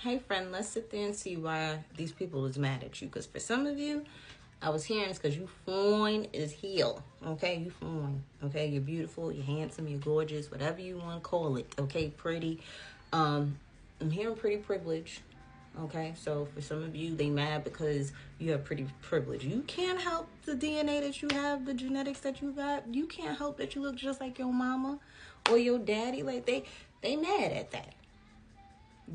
Hey friend, let's sit there and see why these people is mad at you. Because for some of you, I was hearing it's because you fine as hell. Okay, you fine. Okay, you're beautiful, you're handsome, you're gorgeous, whatever you want to call it. Okay, pretty. I'm hearing pretty privilege. Okay, so for some of you, they mad because you have pretty privilege. You can't help the DNA that you have, the genetics that you got. You can't help that you look just like your mama or your daddy. Like they mad at that.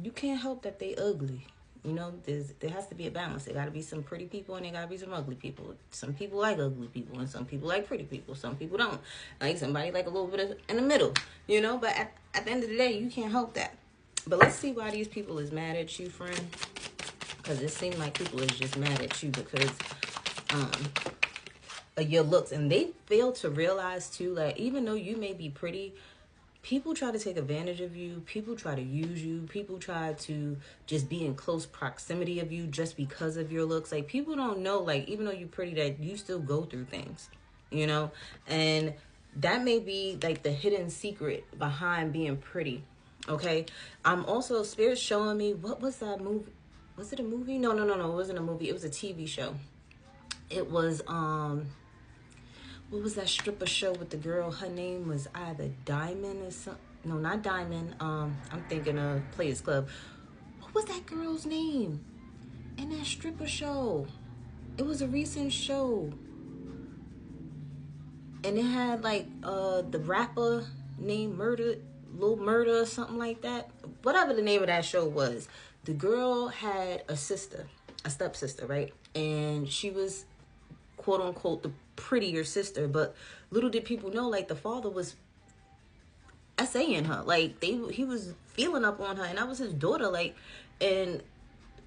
You can't help that they ugly. You know, there has to be a balance. There got to be some pretty people and there got to be some ugly people. Some people like ugly people and some people like pretty people. Some people don't. Like somebody like a little bit of in the middle, you know. But at the end of the day, you can't help that. But let's see why these people is mad at you, friend. Because it seems like people is just mad at you because of your looks. And they fail to realize, too, that even though you may be pretty, people try to take advantage of you. People try to use you. People try to just be in close proximity of you just because of your looks. Like, people don't know, like, even though you're pretty, that you still go through things, you know? And that may be, like, the hidden secret behind being pretty, okay? I'm also, Spirit's showing me, what was that movie? Was it a movie? No, it wasn't a movie. It was a TV show. It was, what was that stripper show with the girl? Her name was either Diamond or something. No, not Diamond. I'm thinking of Players Club. What was that girl's name in that stripper show? It was a recent show. And it had like the rapper named Lil Murder or something like that. Whatever the name of that show was. The girl had a sister, a stepsister, right? And she was, quote unquote, the prettier sister. But little did people know, like, the father was essaying her. Like, he was feeling up on her. And that was his daughter. Like, and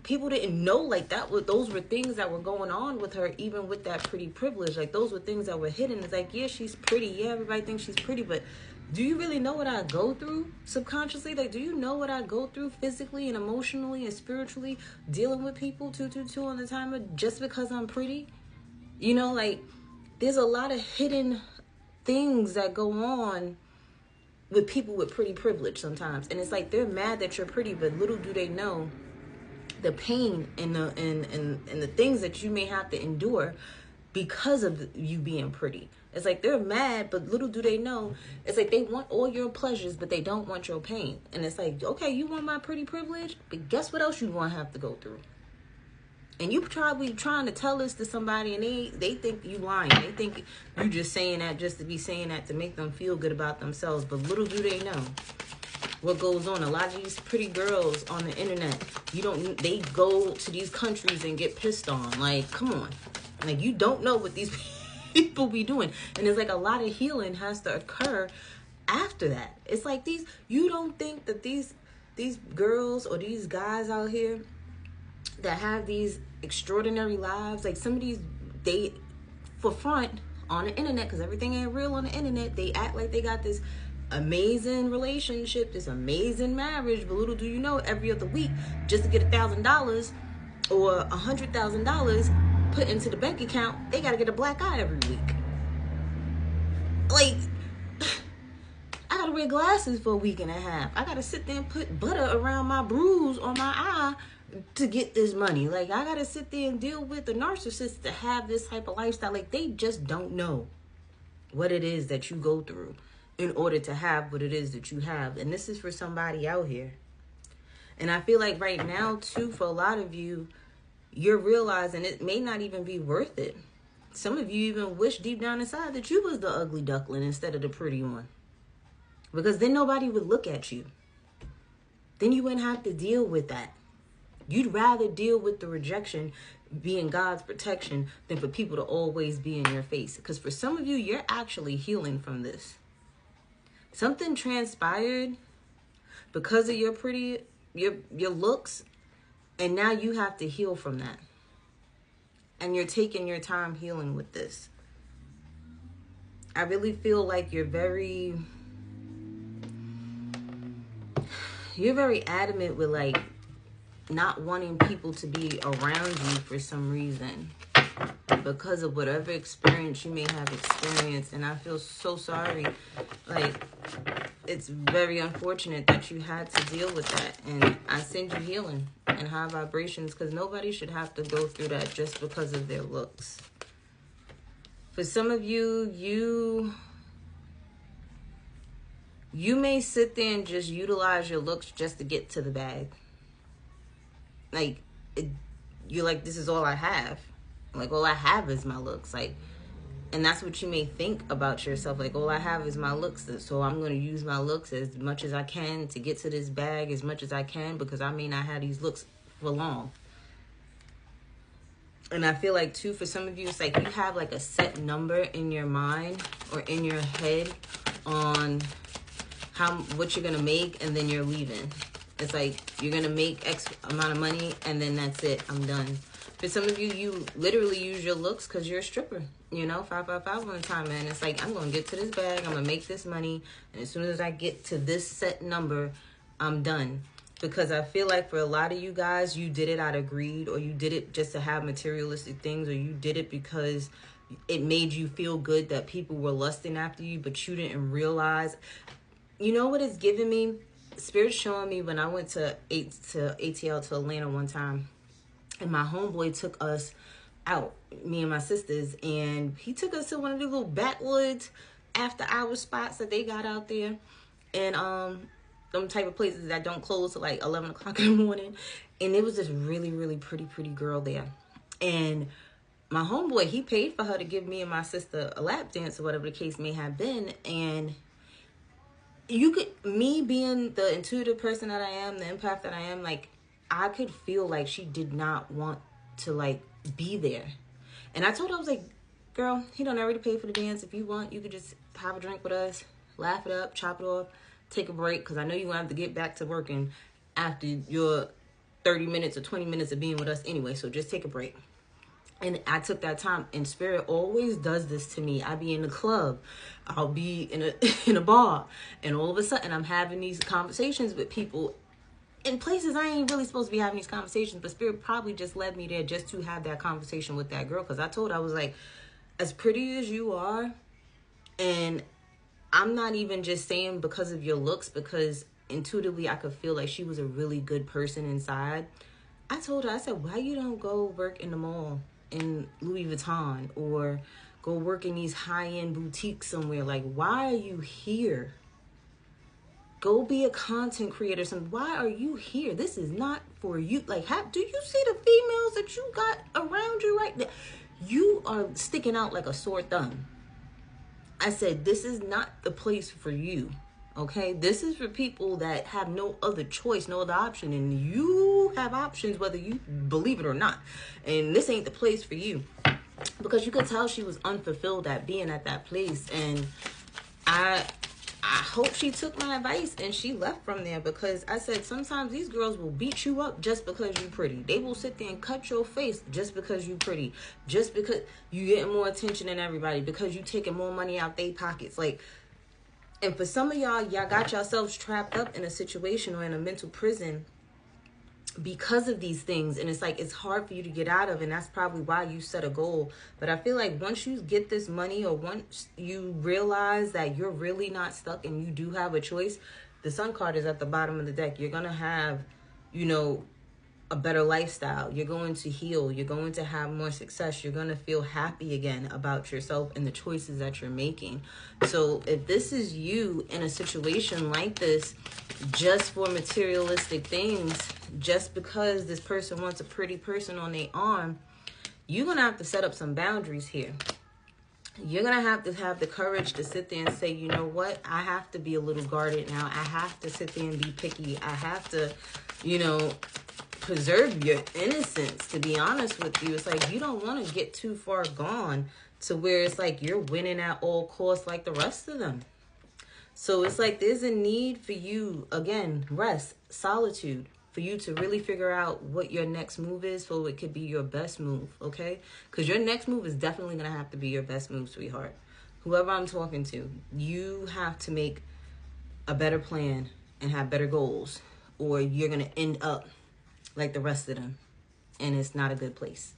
people didn't know, like, those were things that were going on with her, even with that pretty privilege. Like, those were things that were hidden. It's like, yeah, she's pretty. Yeah, everybody thinks she's pretty. But do you really know what I go through subconsciously? Like, do you know what I go through physically and emotionally and spiritually dealing with people 222 on the timer just because I'm pretty? You know, like, there's a lot of hidden things that go on with people with pretty privilege sometimes. And it's like they're mad that you're pretty, but little do they know the pain and the things that you may have to endure because of you being pretty. It's like they're mad, but little do they know, it's like they want all your pleasures, but they don't want your pain. And it's like, okay, you want my pretty privilege, but guess what else you want to have to go through? And you probably trying to tell this to somebody, and they think you lying. They think you just saying that just to be saying that to make them feel good about themselves. But little do they know what goes on. A lot of these pretty girls on the internet, they go to these countries and get pissed on. Like, come on. Like, you don't know what these people be doing. And it's like a lot of healing has to occur after that. It's like you don't think that these girls or these guys out here that have these extraordinary lives, like some of these, they for front on the internet, because everything ain't real on the internet, they act like they got this amazing relationship, this amazing marriage, but little do you know, every other week, just to get $1,000 or $100,000 put into the bank account, they gotta get a black eye every week. Like, I gotta wear glasses for a week and a half. I gotta sit there and put butter around my bruise on my eye to get this money. Like, I gotta sit there and deal with the narcissist to have this type of lifestyle. Like, they just don't know what it is that you go through in order to have what it is that you have. And this is for somebody out here. And I feel like right now, too, for a lot of you, you're realizing it may not even be worth it. Some of you even wish deep down inside that you was the ugly duckling instead of the pretty one. Because then nobody would look at you. Then you wouldn't have to deal with that. You'd rather deal with the rejection being God's protection than for people to always be in your face. Because for some of you, you're actually healing from this. Something transpired because of your looks, and now you have to heal from that. And you're taking your time healing with this. I really feel like you're very adamant with, like, not wanting people to be around you for some reason because of whatever experience you may have experienced. And I feel so sorry. Like, it's very unfortunate that you had to deal with that. And I send you healing and high vibrations, because nobody should have to go through that just because of their looks. For some of you, you may sit there and just utilize your looks just to get to the bag. Like, you're like, this is all I have. Like, all I have is my looks. Like, and that's what you may think about yourself. Like, all I have is my looks. So I'm going to use my looks as much as I can to get to this bag as much as I can, because I may not have these looks for long. And I feel like, too, for some of you, it's like you have like a set number in your mind or in your head on what you're going to make, and then you're leaving. It's like you're going to make X amount of money, and then that's it. I'm done. For some of you, you literally use your looks because you're a stripper. You know, 555 on the time, man. It's like, I'm going to get to this bag. I'm going to make this money. And as soon as I get to this set number, I'm done. Because I feel like for a lot of you guys, you did it out of greed, or you did it just to have materialistic things, or you did it because it made you feel good that people were lusting after you, but you didn't realize. You know what it's giving me? Spirit's showing me when I went to ATL to Atlanta one time, and my homeboy took us out, me and my sisters, and he took us to one of the little backwoods after hour spots that they got out there, and them type of places that don't close till like 11 o'clock in the morning. And there was this really, really pretty girl there, and my homeboy, he paid for her to give me and my sister a lap dance or whatever the case may have been. And you could, me being the intuitive person that I am, the empath that I am, like, I could feel like she did not want to like be there. And I told her, I was like, girl, he done already paid for the dance. If you want, you could just have a drink with us, laugh it up, chop it off, take a break, because I know you're going to have to get back to working after your 30 minutes or 20 minutes of being with us anyway, so just take a break. And I took that time, and Spirit always does this to me. I be in the club, I'll be in a bar, and all of a sudden I'm having these conversations with people in places I ain't really supposed to be having these conversations, but Spirit probably just led me there just to have that conversation with that girl. Because I told her, I was like, as pretty as you are, and I'm not even just saying because of your looks, because intuitively I could feel like she was a really good person inside. I told her, I said, why you don't go work in the mall in Louis Vuitton, or go work in these high-end boutiques somewhere? Like, why are you here? Go be a content creator. Why are you here? This is not for you. Like, do you see the females that you got around you right now? You are sticking out like a sore thumb. I said, this is not the place for you. Okay? This is for people that have no other choice, no other option. And you have options whether you believe it or not. And this ain't the place for you. Because you could tell she was unfulfilled at being at that place. And I hope she took my advice and she left from there, because I said, sometimes these girls will beat you up just because you're pretty. They will sit there and cut your face just because you're pretty, just because you getting more attention than everybody, because you taking more money out their pockets. Like, and for some of y'all got yourselves trapped up in a situation or in a mental prison because of these things, and it's like it's hard for you to get out of, and that's probably why you set a goal. But I feel like once you get this money, or once you realize that you're really not stuck and you do have a choice, the Sun card is at the bottom of the deck. You're gonna have, you know, a better lifestyle. You're going to heal. You're going to have more success. You're going to feel happy again about yourself and the choices that you're making. So if this is you in a situation like this, just for materialistic things, just because this person wants a pretty person on their arm, you're going to have to set up some boundaries here. You're going to have the courage to sit there and say, you know what? I have to be a little guarded now. I have to sit there and be picky. I have to, you know, preserve your innocence, to be honest with you. It's like you don't want to get too far gone to where it's like you're winning at all costs like the rest of them. So it's like there's a need for you, again, rest, solitude, for you to really figure out what your next move is so it could be your best move, okay? Because your next move is definitely going to have to be your best move, sweetheart. Whoever I'm talking to, you have to make a better plan and have better goals, or you're going to end up like the rest of them, and it's not a good place.